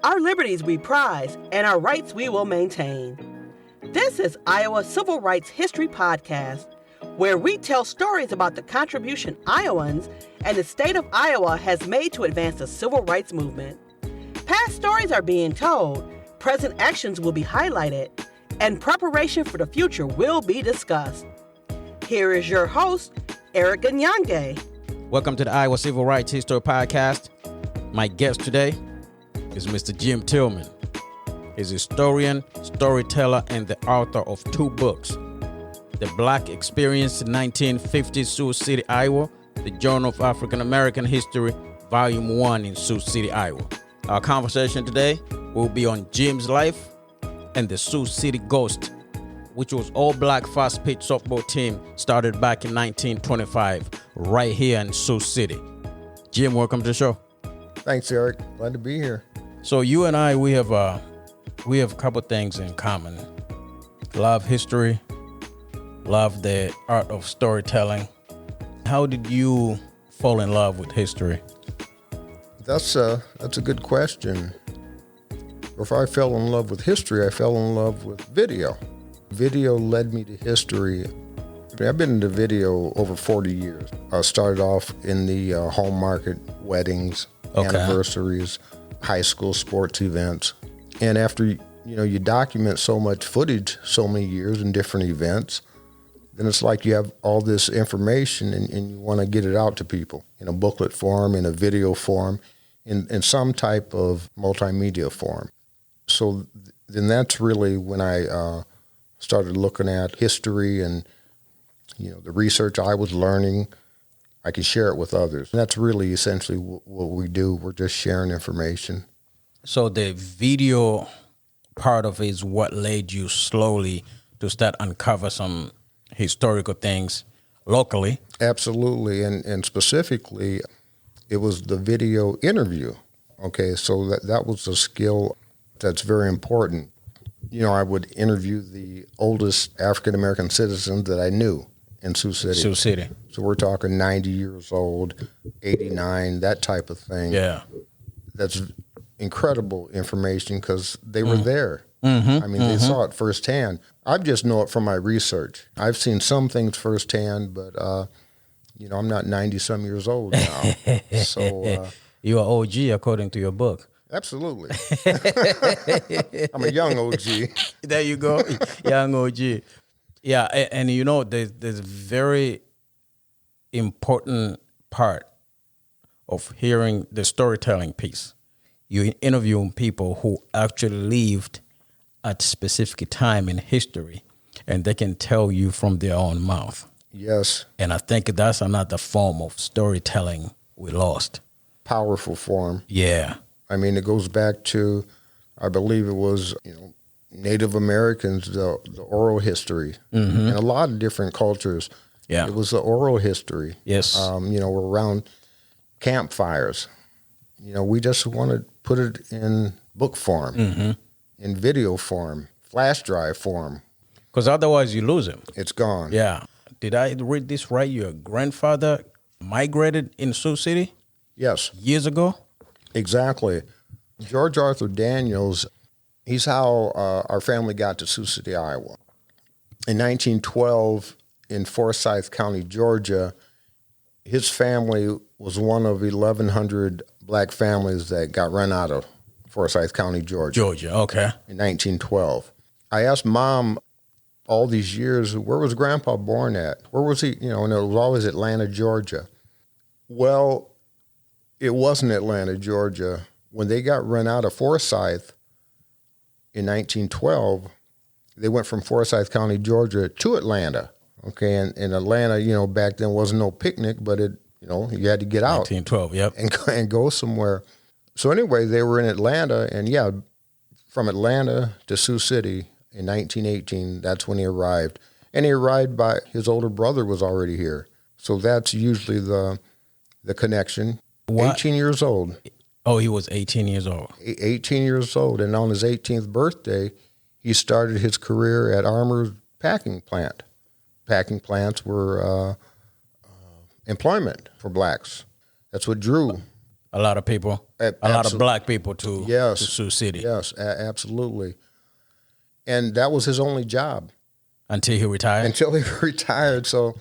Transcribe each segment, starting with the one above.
Our liberties we prize, and our rights we will maintain. This is Iowa Civil Rights History Podcast, where we tell stories about the contribution Iowans and the state of Iowa has made to advance the civil rights movement. Past stories are being told, present actions will be highlighted, and preparation for the future will be discussed. Here is your host, Erick Nganyange. Welcome to the Iowa Civil Rights History Podcast. My guest today is Mr. Jim Tillman. He's a historian, storyteller, and the author of two books: The Black Experience in 1950 Sioux City, Iowa, The Journal of African American History, Volume 1 in Sioux City, Iowa. Our conversation today will be on Jim's life and the Sioux City Ghosts, which was all-black fast-pitch softball team started back in 1925 right here in Sioux City. Jim, welcome to the show. Thanks, Eric. Glad to be here. So you and I, we have a couple things in common. Love history, love the art of storytelling. How did you fall in love with history? That's a good question. Before I fell in love with history, I fell in love with video. Video led me to history. I've been into video over 40 years. I started off in the home market, weddings, anniversaries, high school sports events. And after you document so much footage, so many years in different events, then it's like you have all this information and you want to get it out to people in a booklet form, in a video form, in some type of multimedia form. So then that's really when I started looking at history and the research I was learning. I could share it with others. And that's really essentially what we do. We're just sharing information. So the video part of it is what led you slowly to start uncover some historical things locally? Absolutely. And specifically, it was the video interview. Okay, so that was a skill that's very important. I would interview the oldest African-American citizens that I knew in Sioux City. Sioux City. So we're talking 90 years old, 89, that type of thing. Yeah. That's incredible information because they were there. Mm-hmm. I mean, they saw it firsthand. I just know it from my research. I've seen some things firsthand, but, I'm not 90-some years old now. So you're an OG according to your book. Absolutely. I'm a young OG. There you go, young OG. Yeah, and there's a very important part of hearing the storytelling piece. You're interviewing people who actually lived at a specific time in history, and they can tell you from their own mouth. Yes. And I think that's another form of storytelling we lost. Powerful form. Yeah. I mean, it goes back to, I believe it was, Native Americans, the oral history, and a lot of different cultures. Yeah. It was the oral history. Yes. We're around campfires. We just want to put it in book form, in video form, flash drive form. Because otherwise you lose it. It's gone. Yeah. Did I read this right? Your grandfather migrated in Sioux City? Yes. Years ago? Exactly. George Arthur Daniels, he's how our family got to Sioux City, Iowa. In 1912, in Forsyth County, Georgia, his family was one of 1,100 black families that got run out of Forsyth County, Georgia. Georgia, okay. In 1912. I asked Mom all these years, where was Grandpa born at? Where was he? And it was always Atlanta, Georgia. Well, it wasn't Atlanta, Georgia. When they got run out of Forsyth in 1912, they went from Forsyth County, Georgia to Atlanta. Okay, and Atlanta, back then wasn't no picnic, but you had to get out. 1912, yep. And go somewhere. So anyway, they were in Atlanta, and from Atlanta to Sioux City in 1918, that's when he arrived. And he arrived by, his older brother was already here. So that's usually the connection. What? 18 years old. Oh, he was 18 years old. 18 years old. And on his 18th birthday, he started his career at Armour's packing plant. Packing plants were employment for blacks. That's what drew A lot of people, a lot of black people to Sioux City. Yes, absolutely. And that was his only job. Until he retired? Until he retired. So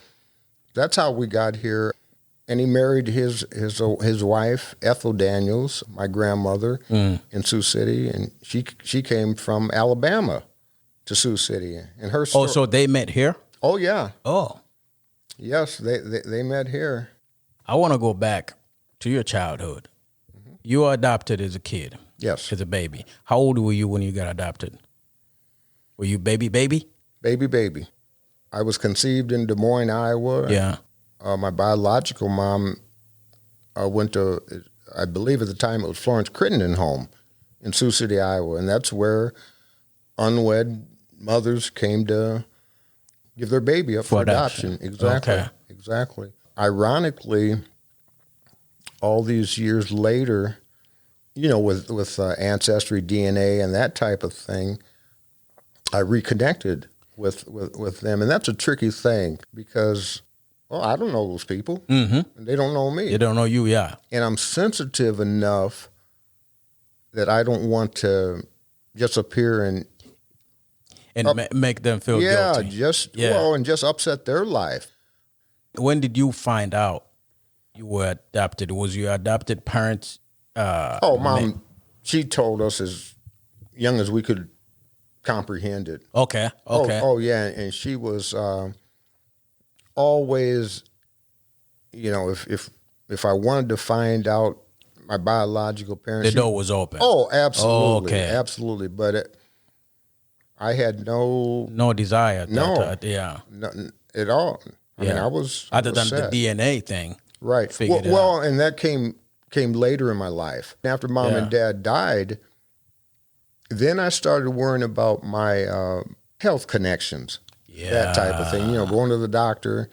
that's how we got here. And he married his wife, Ethel Daniels, my grandmother, in Sioux City. And she came from Alabama to Sioux City. And her story, so they met here? Oh, yeah. Oh. Yes, they met here. I want to go back to your childhood. Mm-hmm. You were adopted as a kid. Yes. As a baby. How old were you when you got adopted? Were you baby? Baby. I was conceived in Des Moines, Iowa. Yeah. My biological mom went to, I believe at the time it was Florence Crittenden home in Sioux City, Iowa. And that's where unwed mothers came to give their baby up for adoption. Exactly. Okay. Exactly. Ironically, all these years later, with ancestry, DNA, and that type of thing, I reconnected with them. And that's a tricky thing because, well, I don't know those people. Mm-hmm. And they don't know me. They don't know you, yeah. And I'm sensitive enough that I don't want to just appear and make them feel guilty. And just upset their life. When did you find out you were adopted? Was your adopted parents? Mom, she told us as young as we could comprehend it. Okay. Yeah, and she was always, if I wanted to find out my biological parents, the door was open. Oh, absolutely, okay. Absolutely. But I had no desire. Nothing at all. I mean, I was other than set. the DNA thing, right? Well, and that came later in my life. After Mom and Dad died, then I started worrying about my health connections, that type of thing. Going to the doctor.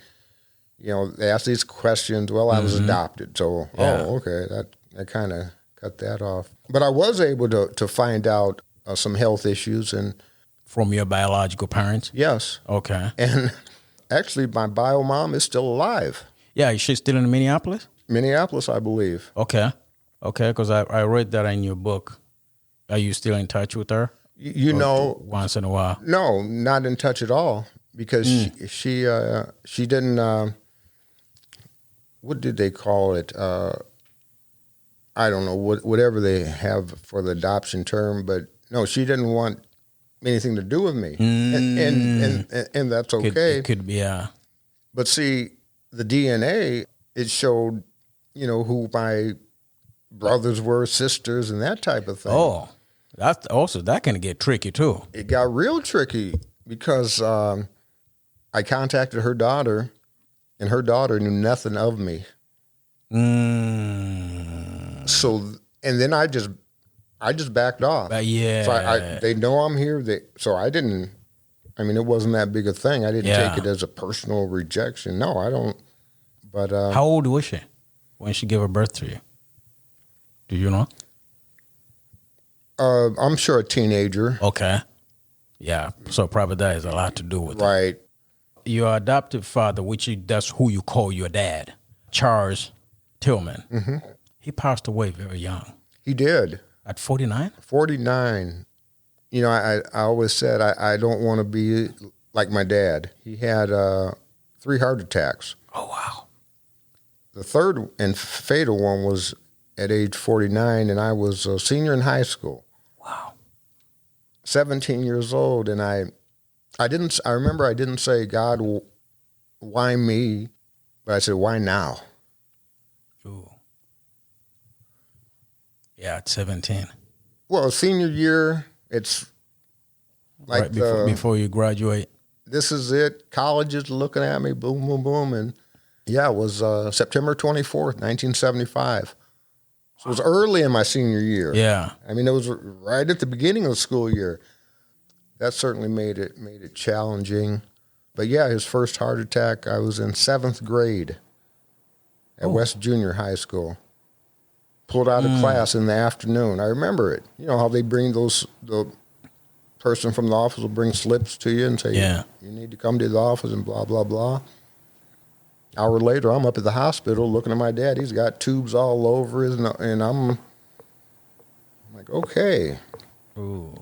They ask these questions. Well, I was adopted, so okay, that kind of cut that off. But I was able to find out some health issues from your biological parents. Yes. Okay. And actually, my bio mom is still alive. Yeah, is she still in Minneapolis? Minneapolis, I believe. Okay, because I read that in your book. Are you still in touch with her? Once in a while. No, not in touch at all because she didn't. What did they call it? I don't know whatever they have for the adoption term, but no, she didn't want anything to do with me, and that's okay. It could be, yeah. But see, the DNA, it showed, who my brothers were, sisters, and that type of thing. Oh, that's also, that can get tricky too. It got real tricky because I contacted her daughter, and her daughter knew nothing of me. So, and then I just backed off. Yeah. So they know I'm here. So I didn't. I mean, it wasn't that big a thing. I didn't take it as a personal rejection. No, I don't. But how old was she when she gave her birth to you? Do you know? I'm sure a teenager. Okay. Yeah. So probably that has a lot to do with it. Right. Your adoptive father, that's who you call your dad, Charles Tillman. Mm-hmm. He passed away very young. He did. At 49? 49. I always said I don't want to be like my dad. He had 3 heart attacks. Oh, wow. The third and fatal one was at age 49, and I was a senior in high school. Wow. 17 years old, and I remember I didn't say, God, why me? But I said, why now? Ooh. Yeah, at 17. Well, senior year, it's like right before you graduate. This is it. College is looking at me, boom, boom, boom. And it was September 24th, 1975. So it was early in my senior year. Yeah. I mean, it was right at the beginning of the school year. That certainly made it challenging. But yeah, his first heart attack, I was in 7th grade at West Junior High School. Pulled out of class in the afternoon. I remember it. You know how they bring the person from the office will bring slips to you and say, you need to come to the office and blah, blah, blah. Hour later, I'm up at the hospital looking at my dad. He's got tubes all over his, and I'm like, okay. Ooh.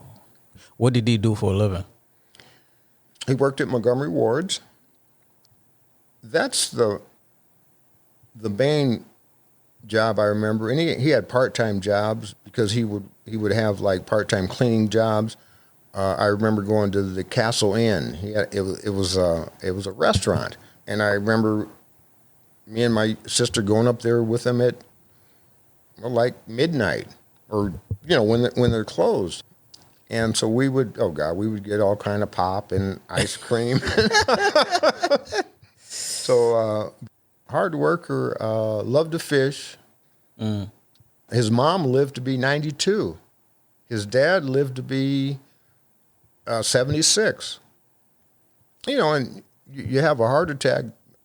What did he do for a living? He worked at Montgomery Ward's. That's the main job I remember. And he had part-time jobs because he would have like part-time cleaning jobs. I remember going to the Castle Inn. It was a restaurant, and I remember me and my sister going up there with him at like midnight, or when they're closed. And so we would get all kind of pop and ice cream. So hard worker, loved to fish. Mm. His mom lived to be 92. His dad lived to be 76. And you have a heart attack,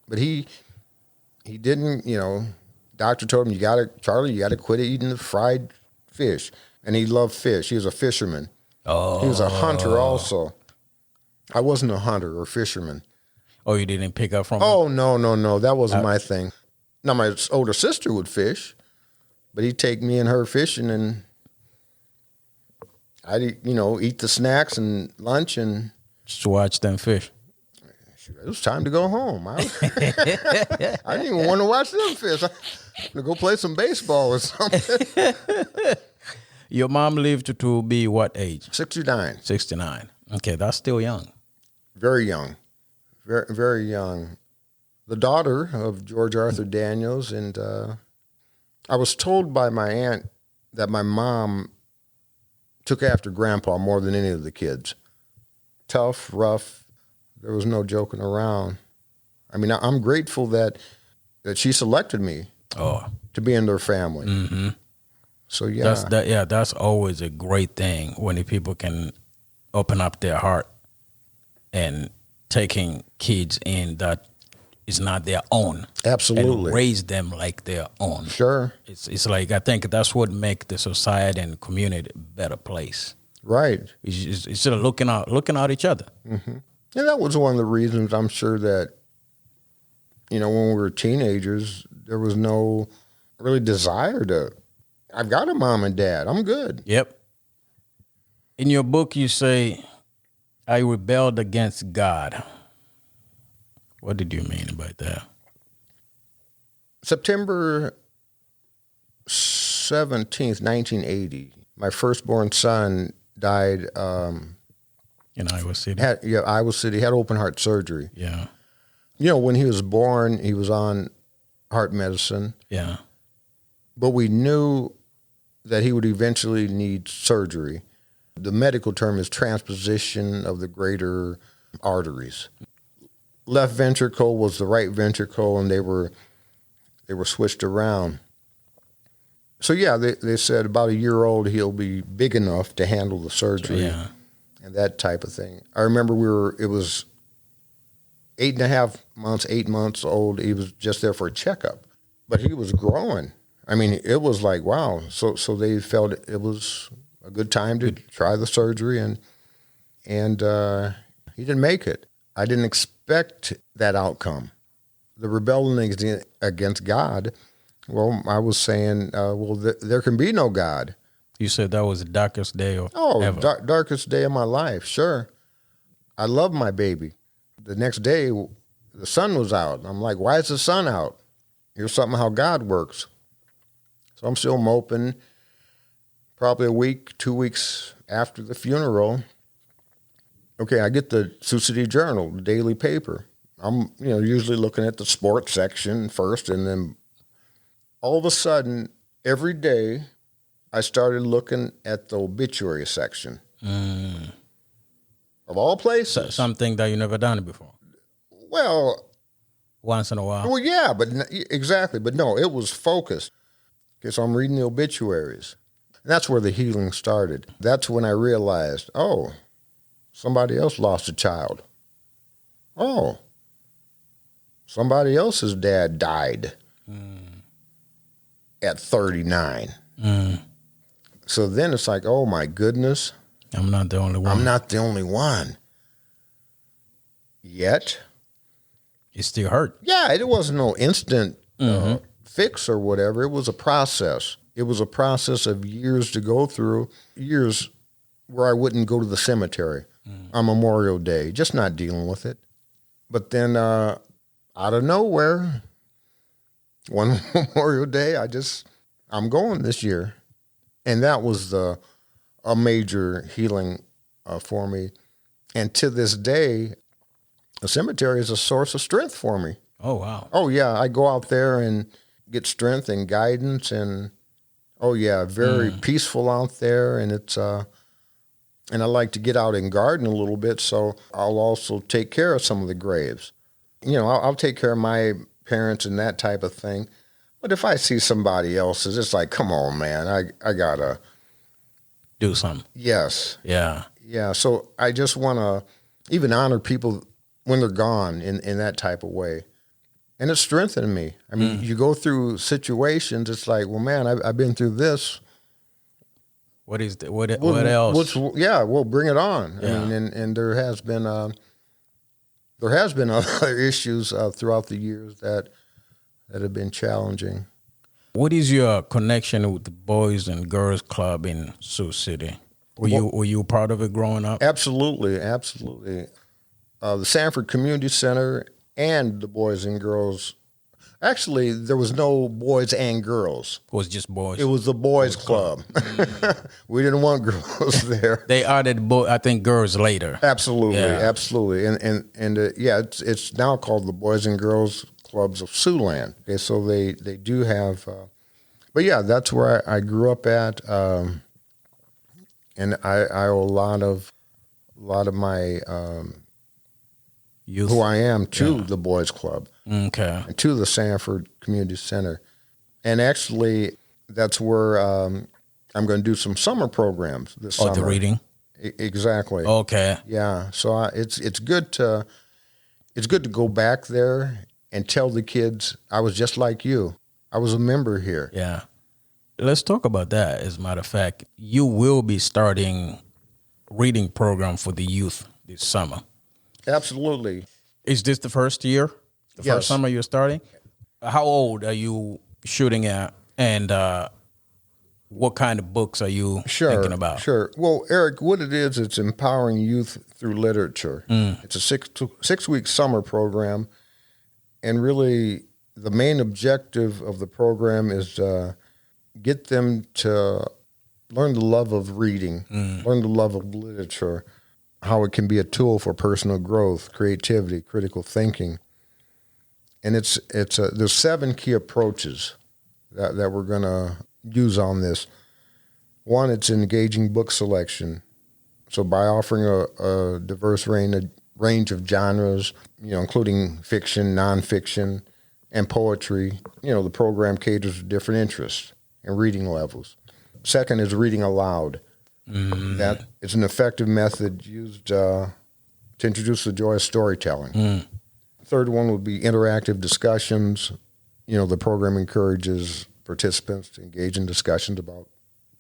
but he didn't. Doctor told him, Charlie, you gotta quit eating the fried fish. And he loved fish. He was a fisherman. Oh. He was a hunter also. I wasn't a hunter or fisherman. Oh, you didn't pick up from him? Oh, no. That wasn't my thing. Now, my older sister would fish, but he'd take me and her fishing, and I'd, eat the snacks and lunch and... Just watch them fish. It was time to go home. I didn't even want to watch them fish. I wanted to go play some baseball or something. Your mom lived to be what age? 69. 69. Okay, that's still young. Very young. Very, very young. The daughter of George Arthur Daniels, and I was told by my aunt that my mom took after Grandpa more than any of the kids. Tough, rough. There was no joking around. I mean, I'm grateful that she selected me to be in their family. Mm-hmm. So yeah, that's always a great thing when the people can open up their heart and taking kids in that is not their own. Absolutely. And raise them like their own. Sure. It's like, I think that's what makes the society and community a better place. Right. Instead of looking out each other. Mm-hmm. And that was one of the reasons I'm sure that, when we were teenagers, there was no really desire to, I've got a mom and dad, I'm good. Yep. In your book, you say, I rebelled against God. What did you mean by that? September 17th, 1980, my firstborn son died. In Iowa City? Iowa City, had open heart surgery. Yeah. When he was born, he was on heart medicine. Yeah. But we knew that he would eventually need surgery. The medical term is transposition of the greater arteries. Left ventricle was the right ventricle, and they were switched around. So yeah, they said about a year old he'll be big enough to handle the surgery. Yeah. And that type of thing. I remember it was 8 months old. He was just there for a checkup, but he was growing. I mean, it was like, wow. So they felt it was a good time to try the surgery, and he didn't make it. I didn't expect that outcome. The rebellion against God, well, I was saying, there can be no God. You said that was the darkest day ever. Darkest day of my life, sure. I love my baby. The next day, the sun was out. I'm like, why is the sun out? Here's something how God works. So I'm still moping. Probably a week, 2 weeks after the funeral, okay, I get the Sioux City Journal, the daily paper. I'm, usually looking at the sports section first, and then all of a sudden, every day, I started looking at the obituary section. Mm. Of all places. Something that you never done before. Well. Once in a while. Well, yeah, exactly. But no, it was focused. Okay, so I'm reading the obituaries. And that's where the healing started. That's when I realized, somebody else lost a child. Oh, somebody else's dad died at 39. Mm. So then it's like, oh my goodness. I'm not the only one. I'm not the only one. Yet. It still hurt. Yeah, it wasn't no instant fix or whatever. It was a process. It was a process of years to go through, years where I wouldn't go to the cemetery on Memorial Day, just not dealing with it. But then out of nowhere, one Memorial Day, I'm going this year. And that was a major healing for me. And to this day, the cemetery is a source of strength for me. Oh, wow. Oh, yeah. I go out there and get strength and guidance. And, oh, yeah, very peaceful out there. And it's, and I like to get out and garden a little bit. So I'll also take care of some of the graves. You know, I'll take care of my parents and that type of thing. But if I see somebody else's, it's like, come on, man, I got to do something. Yes. Yeah. Yeah. So I just want to even honor people when they're gone in that type of way. And it's strengthened me. I mean, you go through situations, it's like, well, man, I've been through this. What else? Well, bring it on. Yeah. I mean, and there has been other issues throughout the years that have been challenging. What is your connection with the Boys and Girls Club in Sioux City? Were you part of it growing up? Absolutely. The Sanford Community Center and the Boys and Girls. Actually, there was no boys and girls. It was just boys. It was the Boys Club. We didn't want girls there. They added, I think, girls later. Absolutely. And yeah, it's now called the Boys and Girls Clubs of Siouxland. Okay, so they do have, but yeah, that's where I grew up at, and I owe a lot of my Youth. who I am to the Boys Club. Okay. And to the Sanford Community Center. And actually, that's where I'm going to do some summer programs this summer. The reading? Exactly. Okay. Yeah. So it's good to go back there and tell the kids, I was just like you. I was a member here. Yeah. Let's talk about that. As a matter of fact, you will be starting reading program for the youth this summer. Absolutely. Is this the first year? The Yes. first summer you're starting? How old are you shooting at? And what kind of books are you thinking about? Sure. Well, Eric, what it is, it's empowering youth through literature. It's a 6-week summer program. And really, the main objective of the program is get them to learn the love of reading, learn the love of literature, how it can be a tool for personal growth, creativity, critical thinking. And there's 7 key approaches that we're going to use on this. One, it's engaging book selection. So by offering a diverse range of genres, including fiction, nonfiction, and poetry, the program caters to different interests and reading levels. Second is reading aloud. That is an effective method used to introduce the joy of storytelling. Third one would be interactive discussions. The program encourages participants to engage in discussions about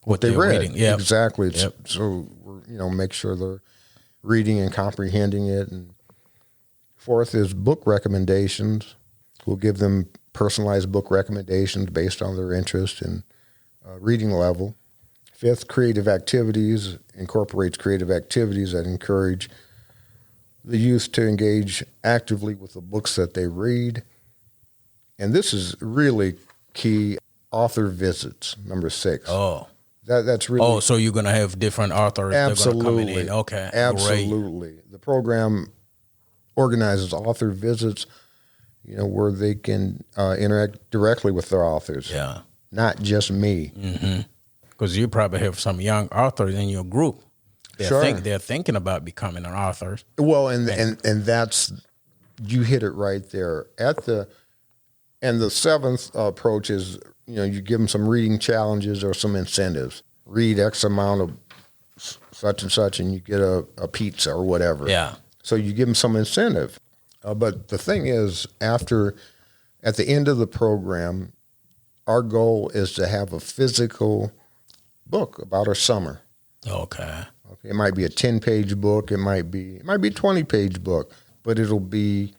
what they read. Reading. Yep. Exactly. Yep. So, make sure they're reading and comprehending it. And fourth is book recommendations. We'll give them personalized book recommendations based on their interest and reading level. Fifth, creative activities, incorporates creative activities that encourage the youth to engage actively with the books that they read. And this is really key, author visits, number 6. Oh. That's really... Oh, so you're going to have different authors that are going to come in. Okay. Absolutely. Great. The program organizes author visits, where they can interact directly with their authors. Yeah. Not just me. Because you probably have some young authors in your group. Sure. They're thinking about becoming an author. Well, and that's, you hit it right there. And the 7th approach is, you give them some reading challenges or some incentives. Read X amount of such and such, and you get a pizza or whatever. Yeah. So you give them some incentive. But the thing is, at the end of the program, our goal is to have a physical book about our summer. Okay. It might be a 10-page book. It might be a 20-page book, but it'll be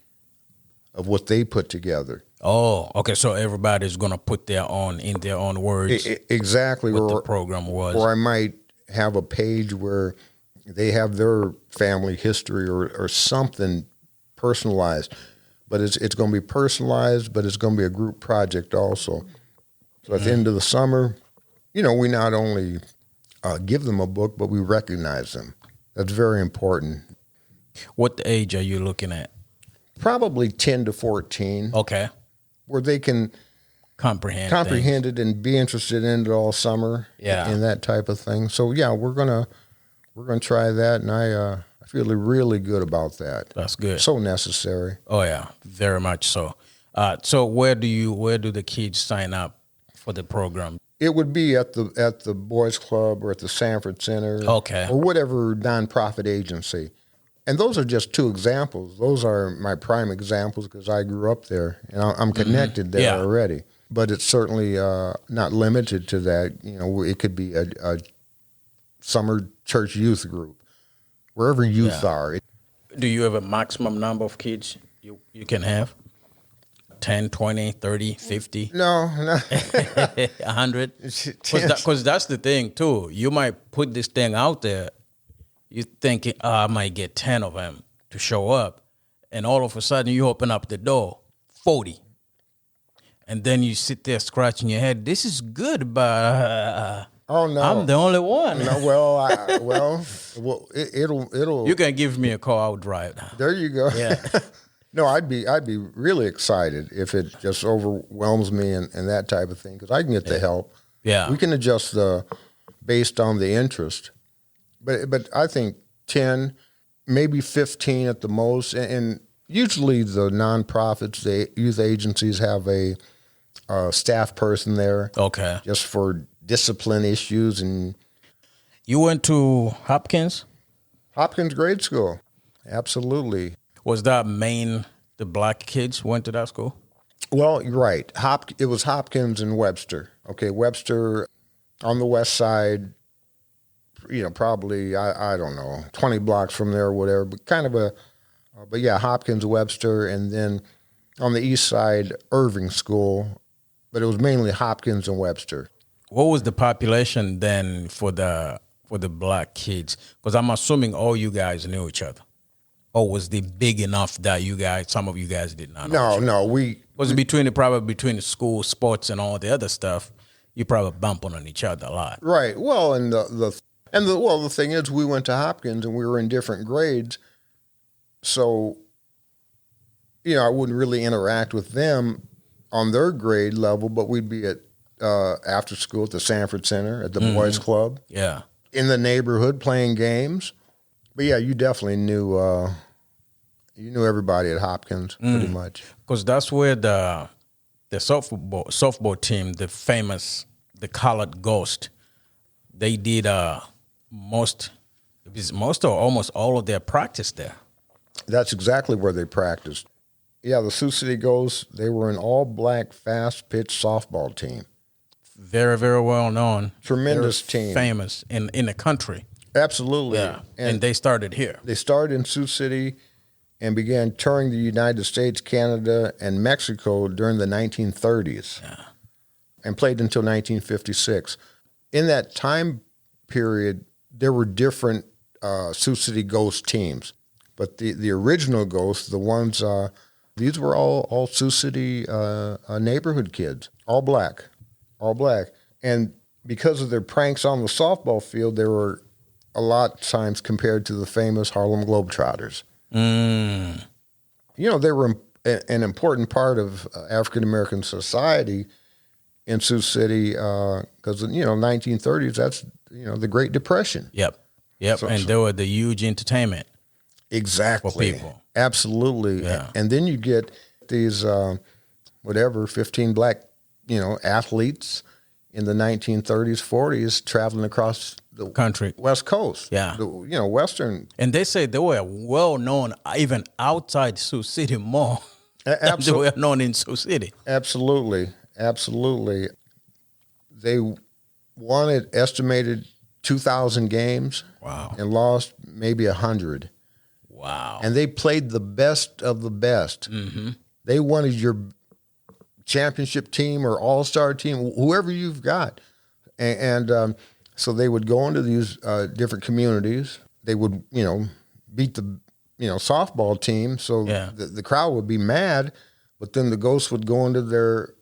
of what they put together. Oh, okay. So everybody's gonna put their own words. Exactly what the program was. Or I might have a page where they have their family history or something personalized, but it's going to be personalized, but it's going to be a group project also. So at the end of the summer, we not only give them a book, but we recognize them. That's very important. What age are you looking at? Probably 10 to 14. Okay. Where they can comprehend it and be interested in it all summer. Yeah. And that type of thing. So yeah, we're gonna try that, and I feel really good about that. That's good. So necessary. Oh yeah, very much so. So where do the kids sign up for the program? It would be at the Boys Club or at the Sanford Center. Okay. Or whatever nonprofit agency. And those are just two examples. Those are my prime examples because I grew up there and I'm connected there already. But it's certainly not limited to that. It could be a summer church youth group, wherever youth are. Do you have a maximum number of kids you can have? 10, 20, 30, 50? No. 100? Because that's the thing, too. You might put this thing out there. You're thinking, I might get 10 of them to show up. And all of a sudden, you open up the door, 40. And then you sit there scratching your head. This is good, but oh no, I'm the only one. No, it'll. You can give me a call. I'll drive down. There you go. Yeah. No, I'd be really excited if it just overwhelms me and that type of thing because I can get the help. Yeah, we can adjust based on the interest. But I think 10, maybe 15 at the most, and usually the nonprofits, the youth agencies have a staff person there. Okay, just for discipline issues. And you went to Hopkins? Hopkins grade school, absolutely. Was that the black kids went to that school? Well, you're right. It was Hopkins and Webster. Okay, Webster on the west side, probably, I don't know, 20 blocks from there or whatever, but kind of but yeah, Hopkins, Webster, and then on the east side, Irving School, but it was mainly Hopkins and Webster. What was the population then for the black kids? Because I'm assuming all you guys knew each other. Or was it big enough that some of you guys did not know? No, probably between the school, sports, and all the other stuff, you probably bumping on each other a lot. Right. Well, and the thing is, we went to Hopkins and we were in different grades, so I wouldn't really interact with them on their grade level, but we'd be at after school at the Sanford Center, at the Boys Club, in the neighborhood playing games. But yeah, you definitely knew everybody at Hopkins pretty much, because that's where the softball team, the Colored Ghost, they did most or almost all of their practice there. That's exactly where they practiced. Yeah, the Sioux City Ghosts, they were an all-black, fast-pitch softball team. Very, very well known. Tremendous team. Famous in the country. Absolutely. Yeah, and they started here. They started in Sioux City and began touring the United States, Canada, and Mexico during the 1930s and played until 1956. In that time period, there were different Sioux City Ghost teams. But the original Ghosts, the ones, these were all Sioux City neighborhood kids, all black. And because of their pranks on the softball field, they were a lot of times compared to the famous Harlem Globetrotters. They were an important part of African-American society in Sioux City because, 1930s, that's, the Great Depression. Yep. And they were the huge entertainment. Exactly. For people. Absolutely. Yeah. And then you get these, 15 black, athletes in the 1930s, 40s traveling across the country, West Coast. Yeah. Western. And they say they were well known even outside Sioux City more than they were known in Sioux City. Absolutely. They won estimated 2,000 games. Wow. And lost maybe 100. Wow. And they played the best of the best. Mm-hmm. They wanted your championship team or all-star team, whoever you've got. And so they would go into these different communities. They would, beat the, softball team. So the crowd would be mad, but then the Ghosts would go into their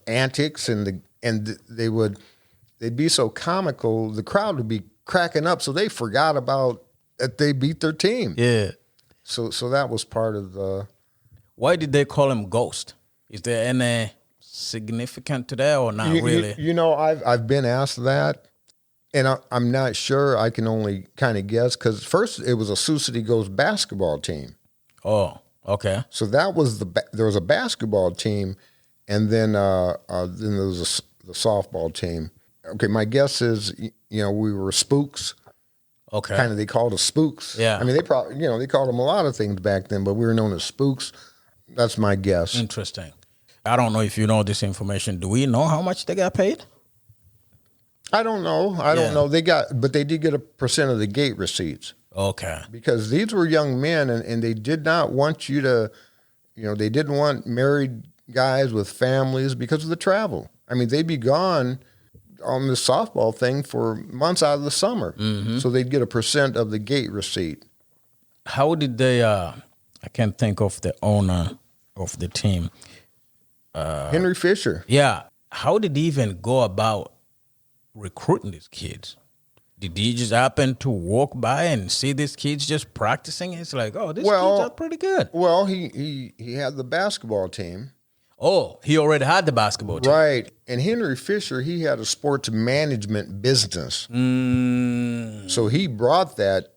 antics and they'd be so comical. The crowd would be cracking up. So they forgot about that they beat their team. Yeah. So that was part of the. Why did they call him Ghost? Is there any significant to that or not really? I've been asked that, and I'm not sure. I can only kind of guess because first it was a Sioux City Ghosts basketball team. Oh, okay. So that was there was a basketball team, and then there was the softball team. Okay, my guess is we were spooks. Okay. Kind of they called us spooks. Yeah. I mean they probably they called them a lot of things back then, but we were known as spooks. That's my guess. Interesting. I don't know if you know this information. Do we know how much they got paid? I don't know. I don't know. But they did get a percent of the gate receipts. Okay. Because these were young men, and they did not want you to, they didn't want married guys with families because of the travel. I mean, they'd be gone on the softball thing for months out of the summer. Mm-hmm. So they'd get a percent of the gate receipt. How did they, I can't think of the owner of the team. Henry Fisher. Yeah. How did he even go about recruiting these kids? Did he just happen to walk by and see these kids just practicing? It's like, oh, these kids are pretty good. Well, he had the basketball team. Oh, he already had the basketball team. Right. And Henry Fisher, he had a sports management business. So he brought that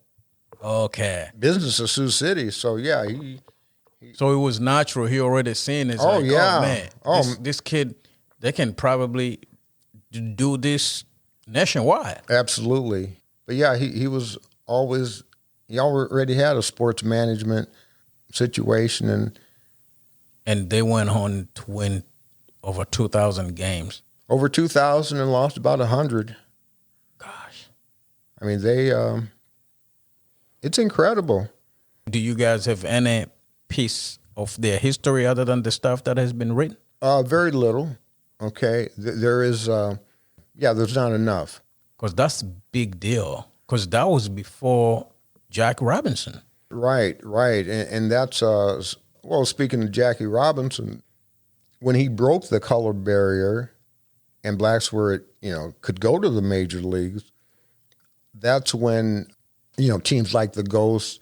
business to Sioux City. So, yeah, So it was natural. He already seen it. Oh, yeah. Oh, man, this kid, they can probably do this nationwide. Absolutely. But, yeah, he was always – he already had a sports management situation. And they went on to win over 2,000 games. Over 2,000 and lost about 100. Gosh. I mean, it's incredible. Do you guys have any piece of their history other than the stuff that has been written? Very little. Okay. There is, there's not enough. Because that's a big deal. Because that was before Jack Robinson. Right. And that's, speaking of Jackie Robinson, when he broke the color barrier and blacks could go to the major leagues, that's when, teams like the Ghosts,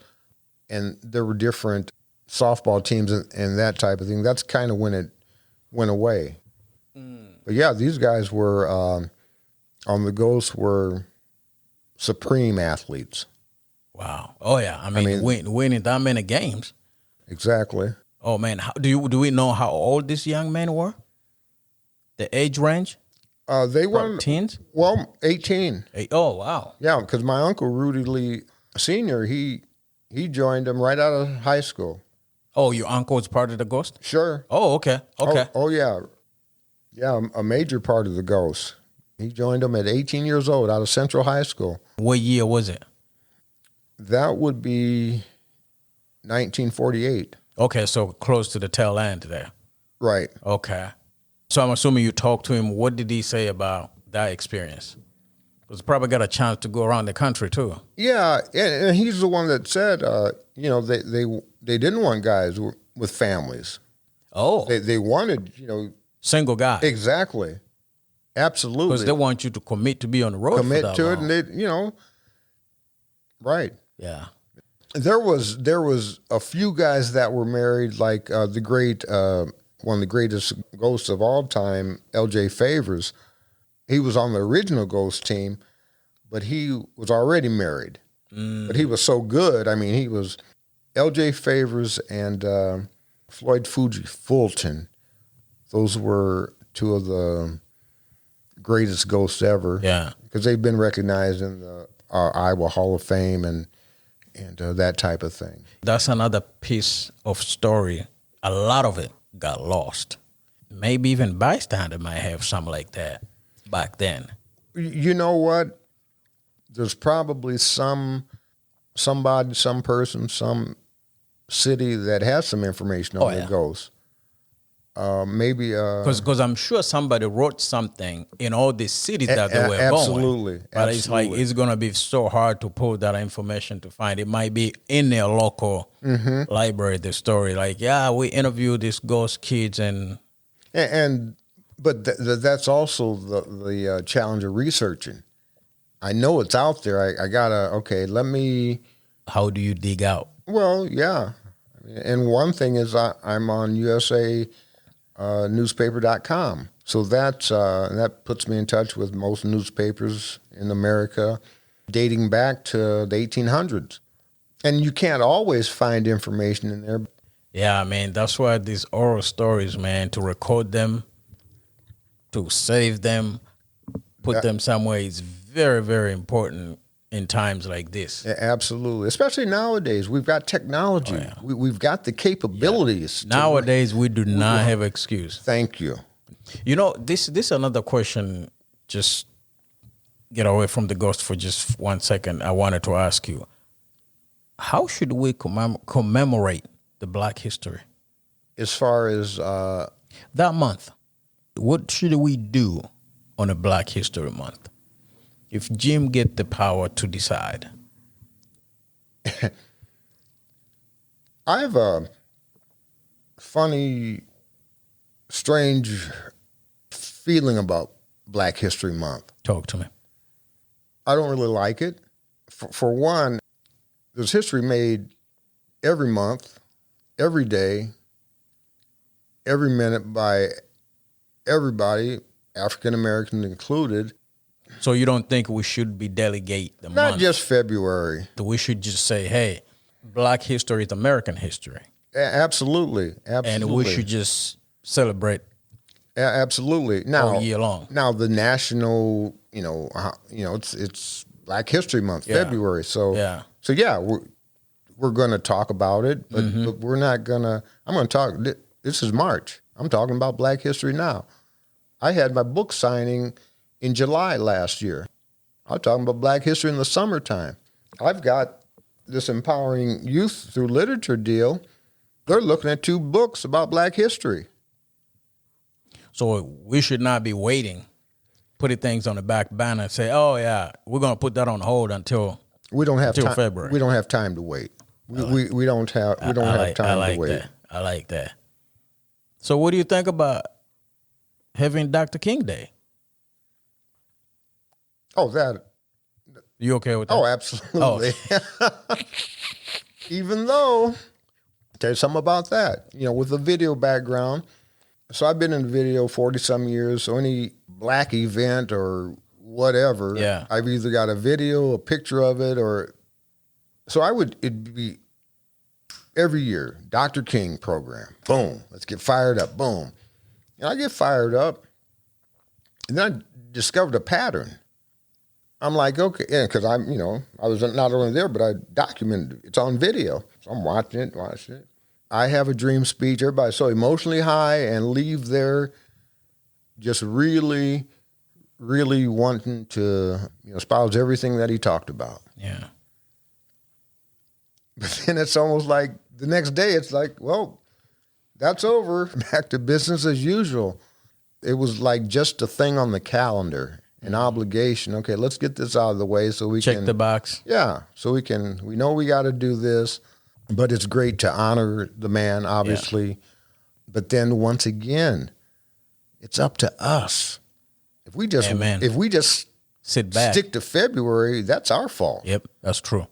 and there were different softball teams and that type of thing. That's kind of when it went away. But yeah, these guys were, on the Ghosts were supreme athletes. Wow. Oh, yeah. I mean winning that many games. Exactly. Oh, man. Do we know how old these young men were? The age range? They were teens? Well, 18. Oh, wow. Yeah, because my uncle, Rudy Lee Sr., he joined them right out of high school. Oh, your uncle was part of the Ghost? Sure. Oh, okay. Oh, yeah. Yeah, a major part of the Ghosts. He joined them at 18 years old out of Central High School. What year was it? That would be 1948. Okay, so close to the tail end there. Right. Okay. So I'm assuming you talked to him. What did he say about that experience? Because probably got a chance to go around the country too. Yeah, and he's the one that said, they didn't want guys with families. Oh. They wanted, single guy. Exactly. Absolutely. Because they want you to commit to be on the road. Commit for that to long. it, and right. Yeah. There was a few guys that were married, like the great one of the greatest Ghosts of all time, L.J. Favors. He was on the original Ghost team, but he was already married. But he was so good. I mean, he was L.J. Favors and Floyd Fuji Fulton. Those were two of the greatest Ghosts ever. Yeah. Because they've been recognized in the Iowa Hall of Fame and that type of thing. That's another piece of story. A lot of it got lost. Maybe even bystander might have something like that back then. You know what? There's probably somebody, some person, some city that has some information on the Ghosts. maybe Because I'm sure somebody wrote something in all these cities that they were absolutely, going. But it's like it's gonna be so hard to pull that information to find. It might be in their local library. The story, like, yeah, we interviewed these ghost kids, but that's also the challenge of researching. I know it's out there. I gotta let me. How do you dig out? Well, yeah, and one thing is I'm on USA. Newspaper.com. So that puts me in touch with most newspapers in America dating back to the 1800s. And you can't always find information in there. Yeah, man, that's why these oral stories, man, to record them, to save them, put them somewhere is very, very important in times like this. Yeah, absolutely. Especially nowadays. We've got technology. Oh, yeah. We've got the capabilities. Yeah. Nowadays, we do not have excuse. Thank you. You know, this is another question. Just get away from the ghost for just 1 second. I wanted to ask you, how should we commemorate the Black history? As far as... that month, what should we do on a Black History Month? If Jim get the power to decide. I have a funny, strange feeling about Black History Month. Talk to me. I don't really like it. For one, there's history made every month, every day, every minute by everybody, African American included. So you don't think we should be delegate the month? Not just February. We should just say, hey, Black history is American history. Absolutely. And we should just celebrate absolutely. Now, all year long. Now the national, it's Black History Month, February. So we're going to talk about it, but we're not going to, I'm going to talk, this is March. I'm talking about Black history now. I had my book signing in July last year. I'm talking about Black history in the summertime. I've got this Empowering Youth Through Literature deal. They're looking at 2 books about Black history. So we should not be waiting, putting things on the back burner and say, oh, yeah, we're going to put that on hold until February. We don't have time to wait. We don't have time to wait. I like that. So what do you think about having Dr. King Day? Oh, that. You okay with that? Oh, absolutely. Oh. Even though, I'll tell you something about that. With a video background. So I've been in video 40-some years. So any Black event or whatever, I've either got a video, a picture of it, or... So it'd be every year, Dr. King program. Boom. Let's get fired up. Boom. And I get fired up. And then I discovered a pattern. I'm like, okay, because I was not only there, but I documented it. It's on video. So I'm watching it. I have a dream speech. Everybody's so emotionally high and leave there just really, really wanting to espouse everything that he talked about. Yeah. But then it's almost like the next day, it's like, well, that's over. Back to business as usual. It was like just a thing on the calendar. An obligation. Okay, let's get this out of the way so we can... Check the box. Yeah, so we know we got to do this, but it's great to honor the man, obviously. Yeah. But then once again, it's up to us. If we just sit back, stick to February, that's our fault. Yep, that's true.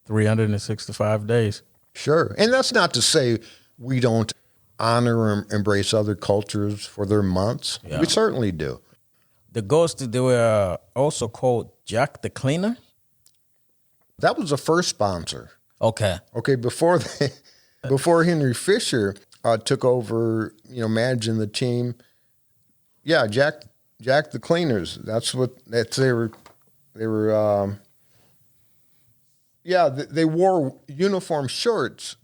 365 days. Sure. And that's not to say we don't honor or embrace other cultures for their months. Yeah. We certainly do. The Ghosts, they were also called Jack the Cleaner? That was the first sponsor. Okay. Before Henry Fisher took over, managing the team. Yeah, Jack the Cleaners. They wore uniform shirts,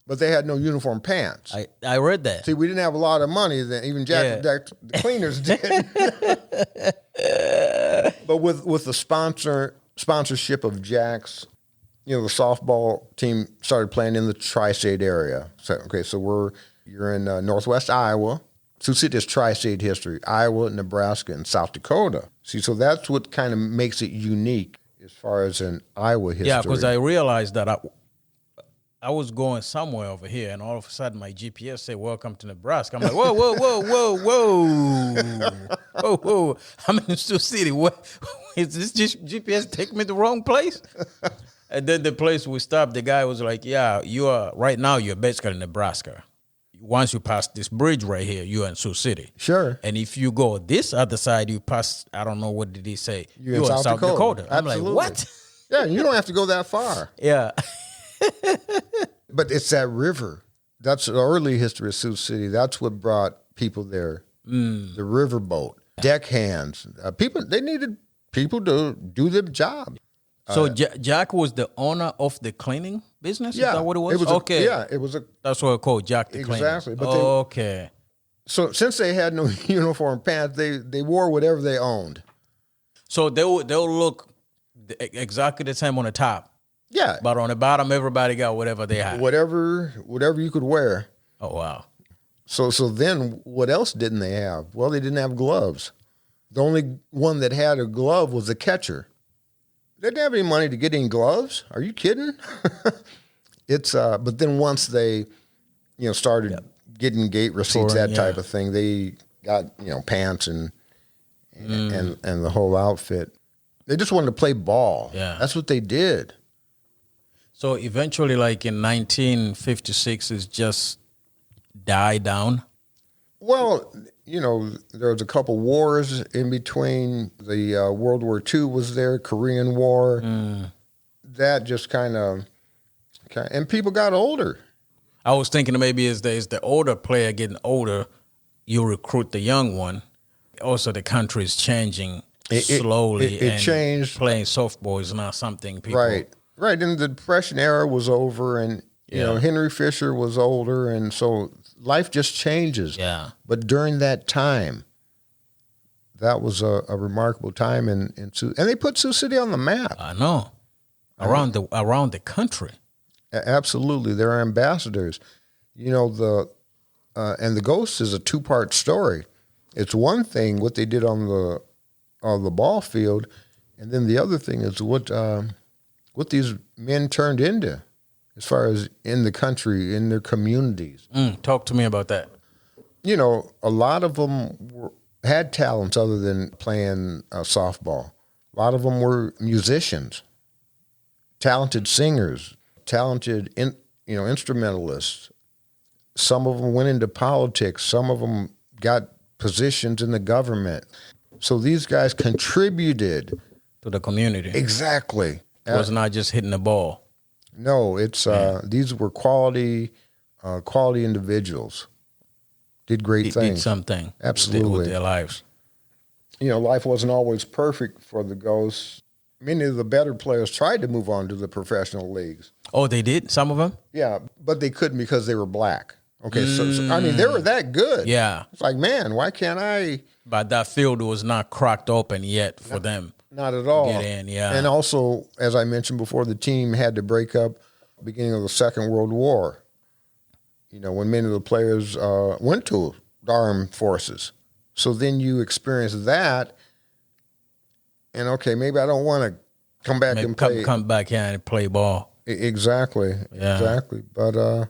but they had no uniform pants. I read that. See, we didn't have a lot of money then. Even Jack the Cleaners did. But with the sponsorship of Jack's, the softball team started playing in the tri-state area. So we're You're in northwest Iowa. Sioux City is tri-state history, Iowa, Nebraska, and South Dakota. See, so that's what kind of makes it unique as far as an Iowa history. Yeah, because I realized that I was going somewhere over here, and all of a sudden my GPS said, "Welcome to Nebraska." I'm like, whoa, whoa, whoa, whoa, whoa, whoa, whoa. I'm in Sioux City. What is this? Just GPS take me to the wrong place? And then the place we stopped, the guy was like, "Yeah, right now you're basically in Nebraska. Once you pass this bridge right here, you're in Sioux City. Sure. And if you go this other side, you pass, I don't know, what did he say? You're in South Dakota. I'm like, what? Yeah, you don't have to go that far. Yeah. But it's that river. That's the early history of Sioux City. That's what brought people there. The riverboat, deckhands. They needed people to do their job. So Jack was the owner of the cleaning business? Yeah. Is that what it was? It was a... That's what it called, Jack the Cleaner. Exactly. But okay. So since they had no uniform pants, they wore whatever they owned. So they'll look exactly the same on the top. Yeah. But on the bottom, everybody got whatever they had. Whatever you could wear. Oh, wow. So then what else didn't they have? Well, they didn't have gloves. The only one that had a glove was the catcher. They didn't have any money to get any gloves. Are you kidding? But then once they, started getting gate receipts, type of thing, they got, pants and the whole outfit. They just wanted to play ball. Yeah. That's what they did. So eventually, like in 1956, it just died down? Well, there was a couple wars in between. The World War II was there, Korean War. That just kind of, and people got older. I was thinking maybe as the older player getting older, you recruit the young one. Also, the country is changing slowly. It changed. Playing softball is not something people... Right. And the Depression era was over, and Henry Fisher was older, and so life just changes. Yeah. But during that time, that was a remarkable time, and they put Sioux City on the map. I know. Around the country. Absolutely, they're ambassadors. And the Ghosts is a two-part story. It's one thing what they did on the ball field, and then the other thing is what these men turned into, as far as in the country, in their communities. Talk to me about that. A lot of them had talents other than playing softball. A lot of them were musicians, talented singers, talented instrumentalists. Some of them went into politics. Some of them got positions in the government. So these guys contributed to the community. Exactly. It was not just hitting the ball. No, it's these were quality individuals. Did great things. Did something. Absolutely. With their lives. Life wasn't always perfect for the Ghosts. Many of the better players tried to move on to the professional leagues. Oh, they did? Some of them? Yeah, but they couldn't because they were black. Okay, so they were that good. Yeah. It's like, man, why can't I? But that field was not cracked open yet for them. Not at all. Get in, yeah. And also, as I mentioned before, the team had to break up beginning of the Second World War. When many of the players went to the armed forces. So then you experience that, and okay, maybe I don't want to come back and play. Come back here and play ball. Exactly. Yeah. Exactly. But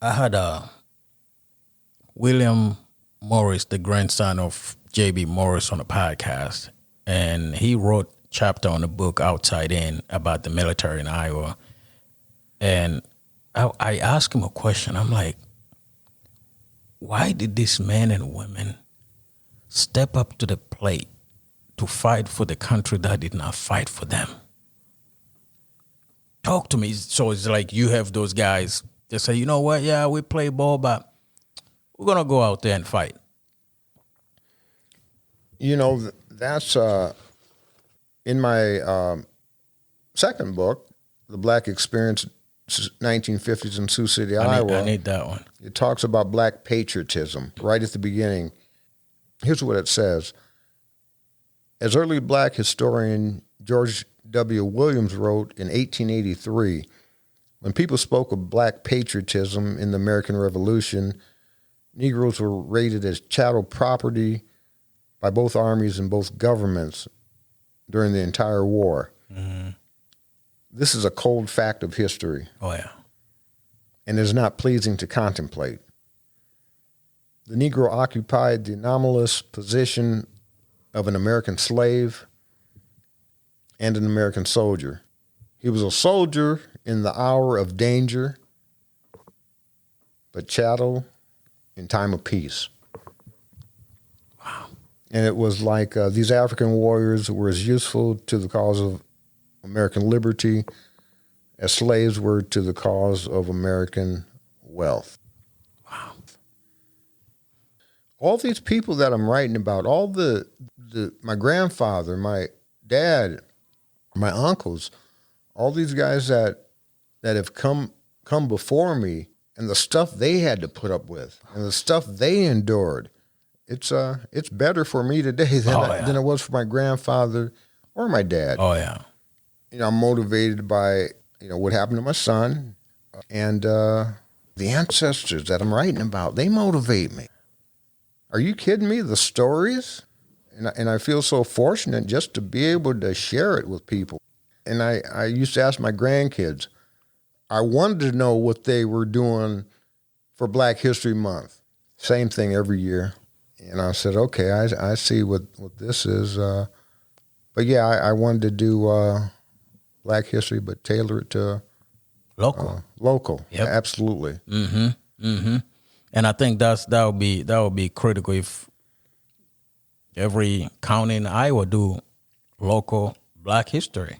I had William Morris, the grandson of J.B. Morris, on a podcast, and he wrote a chapter on the book Outside In about the military in Iowa. And I asked him a question. I'm like, why did these men and women step up to the plate to fight for the country that did not fight for them? Talk to me. So it's like you have those guys that say, you know what, yeah, we play ball, but we're going to go out there and fight. That's in my second book, The Black Experience, 1950s in Sioux City, Iowa. I need that one. It talks about black patriotism right at the beginning. Here's what it says. As early black historian George W. Williams wrote in 1883, When people spoke of black patriotism in the American Revolution, Negroes were rated as chattel property by both armies and both governments during the entire war. Mm-hmm. This is a cold fact of history. Oh, yeah. And is not pleasing to contemplate. The Negro occupied the anomalous position of an American slave and an American soldier. He was a soldier in the hour of danger, but chattel in time of peace. Wow. And it was like these African warriors were as useful to the cause of American liberty as slaves were to the cause of American wealth. Wow. All these people that I'm writing about, all my grandfather, my dad, my uncles, all these guys that have come before me, and the stuff they had to put up with, and the stuff they endured, it's better for me today than it was for my grandfather or my dad. Oh yeah. I'm motivated by what happened to my son, and the ancestors that I'm writing about. They motivate me. Are you kidding me? The stories, and I feel so fortunate just to be able to share it with people. And I used to ask my grandkids, I wanted to know what they were doing for Black History Month. Same thing every year. And I said, okay, I see what this is. But yeah, I wanted to do Black history, but tailor it to local. Local, yep. Absolutely. Mm-hmm. Mm-hmm. And I think that would be critical if every county in Iowa do local Black history.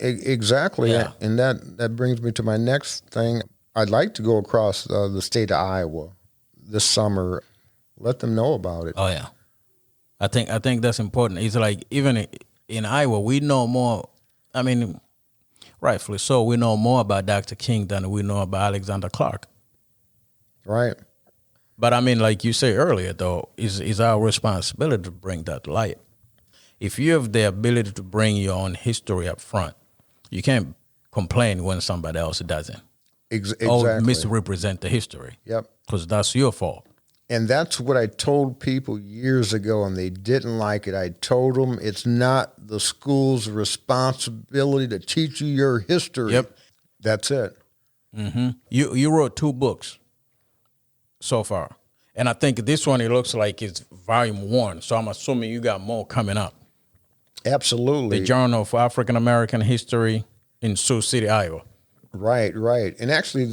Exactly, yeah. And that brings me to my next thing. I'd like to go across the state of Iowa this summer, let them know about it. Oh yeah, I think that's important. It's like even in Iowa, we know more. I mean, rightfully so, we know more about Dr. King than we know about Alexander Clark. Right. But I mean, like you said earlier, though, is our responsibility to bring that to light. If you have the ability to bring your own history up front, you can't complain when somebody else doesn't. Exactly. Or misrepresent the history. Yep. Because that's your fault. And that's what I told people years ago, and they didn't like it. I told them it's not the school's responsibility to teach you your history. Yep. That's it. Mm-hmm. You wrote 2 books so far. And I think this one, it looks like it's volume 1. So I'm assuming you got more coming up. Absolutely. The Journal of African American History in Sioux City, Iowa. Right. And actually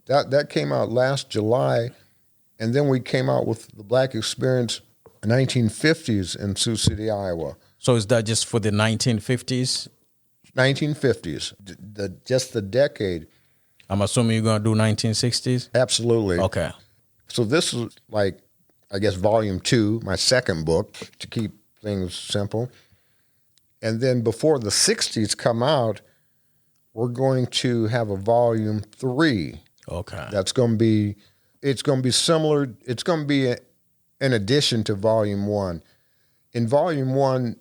that came out last July. And then we came out with the Black Experience 1950s in Sioux City, Iowa. So is that just for the 1950s? 1950s, just the decade. I'm assuming you're going to do 1960s? Absolutely. Okay. So this is like, I guess, volume 2, my second book, to keep things simple. And then before the 60s come out, we're going to have a volume 3. Okay. It's going to be similar. It's going to be an addition to volume 1. In volume 1,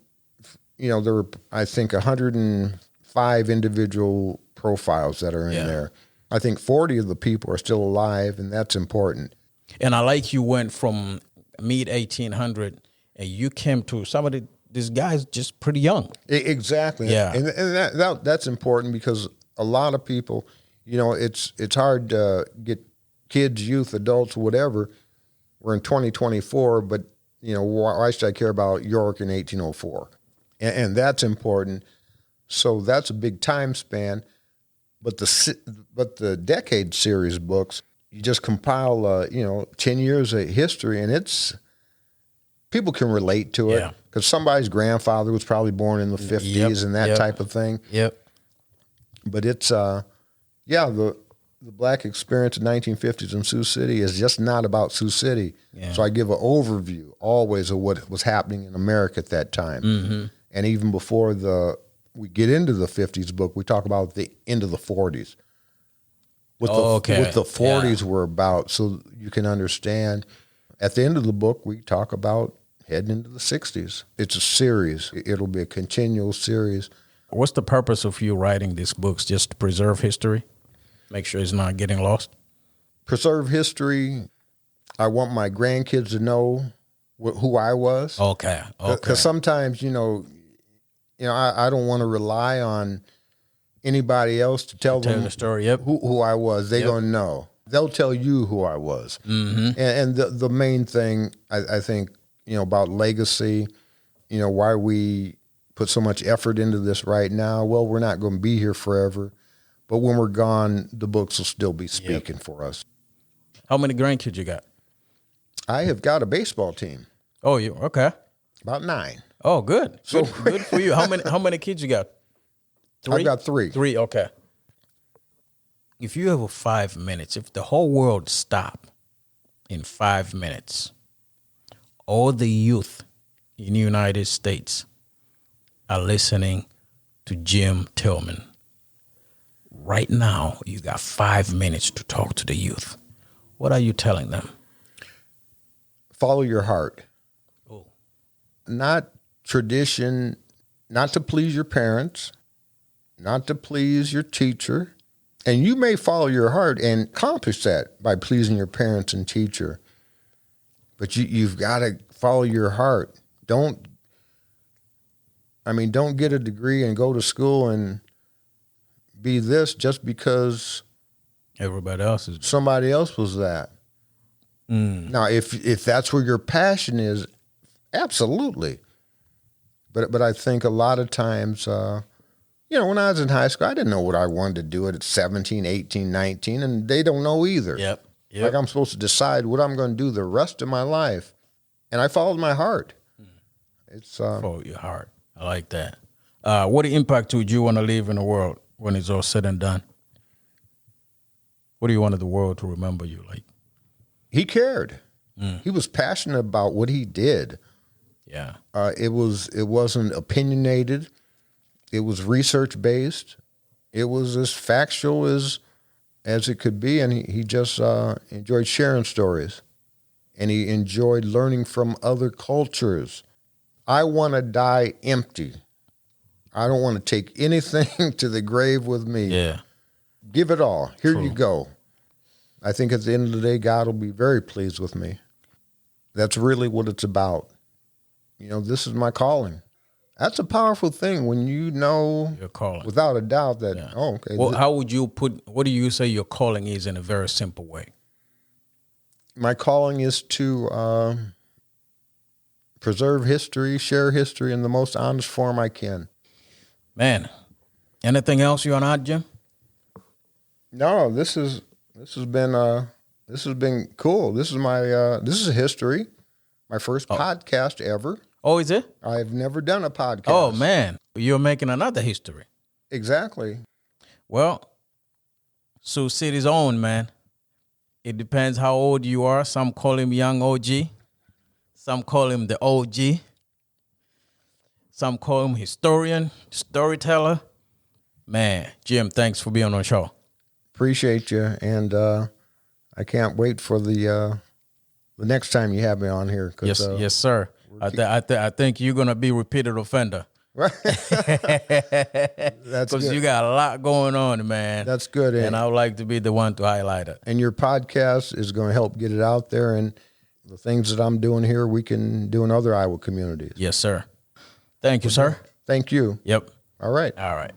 there were, I think, 105 individual profiles that are in there. I think 40 of the people are still alive, and that's important. And I like you went from mid-1800 and you came to somebody, this guy's just pretty young. Exactly. Yeah. And that's important because a lot of people, it's hard to get kids, youth, adults, whatever. We're in 2024, but, why should I care about York in 1804? And that's important. So that's a big time span. But the decade series books, you just compile, 10 years of history, and people can relate to it because somebody's grandfather was probably born in the 50s and that type of thing. Yep. But it's, the Black Experience in 1950s in Sioux City is just not about Sioux City. Yeah. So I give an overview always of what was happening in America at that time. Mm-hmm. And even before we get into the 50s book, we talk about the end of the 40s. What the 40s were about, so you can understand. At the end of the book, we talk about heading into the 60s. It's a series. It'll be a continual series. What's the purpose of you writing these books? Just to preserve history? Make sure it's not getting lost. Preserve history. I want my grandkids to know who I was. Okay. Because sometimes, I don't want to rely on anybody else to tell them the story. Yep. who I was. They're going to know. They'll tell you who I was. Mm-hmm. And the main thing, I think, about legacy, why we put so much effort into this right now. Well, we're not going to be here forever. But when we're gone, the books will still be speaking for us. How many grandkids you got? I have got a baseball team. Oh, you okay? About 9. Oh, good. So good for you. How many kids you got? 3? I've got 3. 3. Okay. If you have 5 minutes, if the whole world stopped in 5 minutes, all the youth in the United States are listening to Jim Tillman. Right now, you got 5 minutes to talk to the youth. What are you telling them? Follow your heart. Oh. Not tradition, not to please your parents, not to please your teacher. And you may follow your heart and accomplish that by pleasing your parents and teacher. But you've got to follow your heart. Don't get a degree and go to school and be this just because Everybody else is. somebody else was that. Now, if that's where your passion is, absolutely. But I think a lot of times, when I was in high school, I didn't know what I wanted to do at 17, 18, 19, and they don't know either. Yep. Like I'm supposed to decide what I'm going to do the rest of my life. And I followed my heart. It's Follow your heart. I like that. What impact would you want to leave in the world when it's all said and done? What do you want the world to remember you like? He cared. He was passionate about what he did. Yeah. It wasn't opinionated. It was research based. It was as factual as it could be, and he just enjoyed sharing stories, and he enjoyed learning from other cultures. I want to die empty. I don't want to take anything to the grave with me. Yeah. Give it all. Here True. you go. I think at the end of the day, God will be very pleased with me. That's really what it's about. This is my calling. That's a powerful thing when you know Your calling. without a doubt that, Yeah. okay. Well, how would you what do you say your calling is in a very simple way? My calling is to preserve history, share history in the most honest form I can. Man, anything else you want to add, Jim? No, this has been cool. This is my this is history. My first podcast ever. Oh, is it? I've never done a podcast. Oh, man. You're making another history. Exactly. Well, Sioux City's own, man. It depends how old you are. Some call him young OG. Some call him the OG. Some call him historian, storyteller. Man, Jim, thanks for being on the show. Appreciate you, and I can't wait for the next time you have me on here. Yes, sir. I think you're gonna be repeated offender. That's Because good. you got a lot going on, man. That's good. And I would like to be the one to highlight it. And your podcast is going to help get it out there. And the things that I'm doing here, we can do in other Iowa communities. Yes, sir. Thank you, sir. Thank you. Yep. All right. All right.